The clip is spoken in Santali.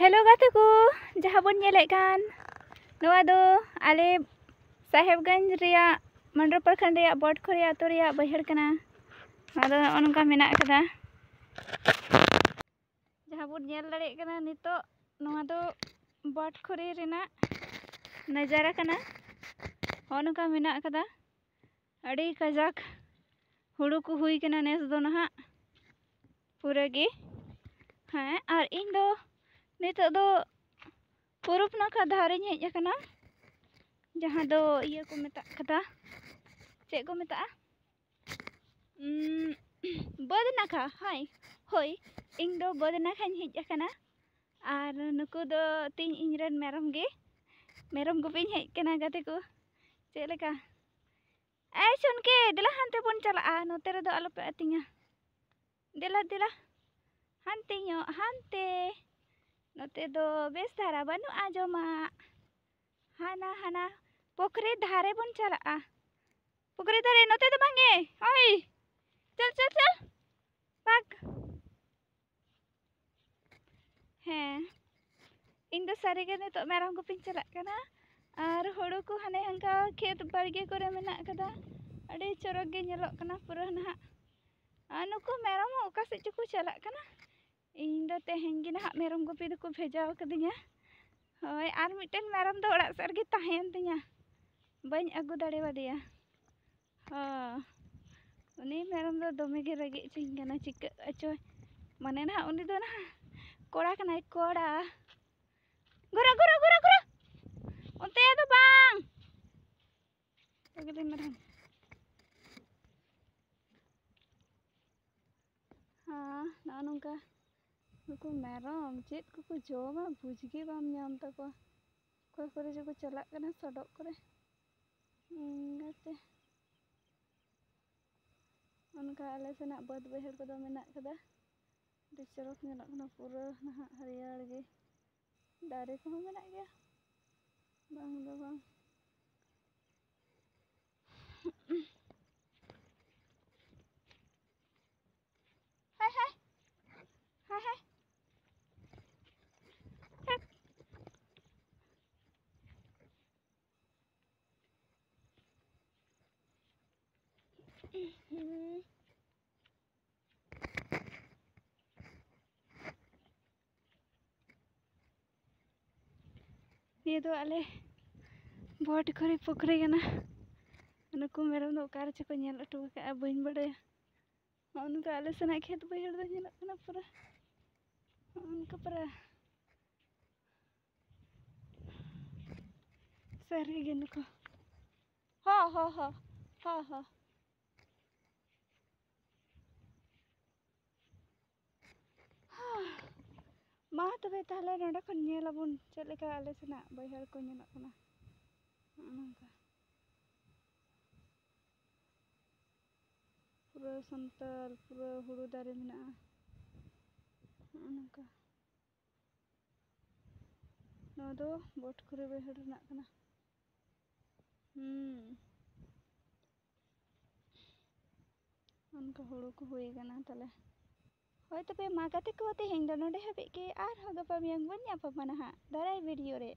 Hello gatuku, jaha bon nyelek kan. Noa do ale Sahebganj ria Mandra Parkhan ria Botkhor ria ato ria baihar kana. Noa do onka menak kada. Jaha bon nyel darek kana nito noa do Botkhor rena nazara kana. Onka menak kada. Adi kajak huru ku hui kana nes do naha pura ge. हाँ और इन दो नितो दो पूरब नाखा धारिñ हेज akana जहाँ दो इया को मेता कदा चे को मेता बद नाखा हाय होय इन दो बद नाखा हेज akana और नुकु दो तीन इंजरन मेरम गुपिñ हेज kana गाते को चे लेका ए सुनके दिला हानते बन चला नोते रे दो आलोपे अतिङा दिला दिला Hante nyok hante note do bes dhara banu ajoma hana pokre dhare bon chala pokre dhare note do bange oi चल भाग हैं इन दो सारे के तो मेरम को पिन चला कना और होड़ो को हने हंका खेत बाड़गे करे मेना कदा अडे चोरक गे नेलोक कना पुरा ना नुको मेरम ओका से चको चला कना इन दो तेहें गे ना मेरम गुपी दो को भेजाव कदिया होय आर मिटन मेरम दो ओड़ा सर गे ताहेन तिया बन अगु दाड़े वादिया उनी मेरम दो दोमे गे रगे चिंग कना चिक अचो माने ना उनी दो ना कोड़ा कना कोड़ा गुरा उनते दो बांग अगले मेरम ना नंका नुकु मेरम चेत को जोमा बुझगे बाम नाम तको कोई करे जो को चला कना सडक करे गाते उनका आले सेना बद बहर को दो मेना कदा दी चरक नेलक ना पूरा ना हरियार गे दारे को मेना गया बांग दो बांग हाय ये तो आले Botkhor पोखरे गना नुकु मेरम दो कार चको नेल अटो का बइन बड़े उनका आले सना खेत बहर दो नेल कना पूरा उनका पूरा सरी गे नुको हाँ मा तबे ताले नोडा को नेलाबुन चलेका आले सना बहर को नेल कना उनका पूरा संतल पूरा हुड़ू दारे मेना उनका नो दो Botkhor बहर ना कना उनका हुड़ू को हुई गना तले होय तबे मा गाते को तेहें दो नोडे हाबे के आर हो गपा मियांग बन यापा मना हा दाराय वीडियो रे।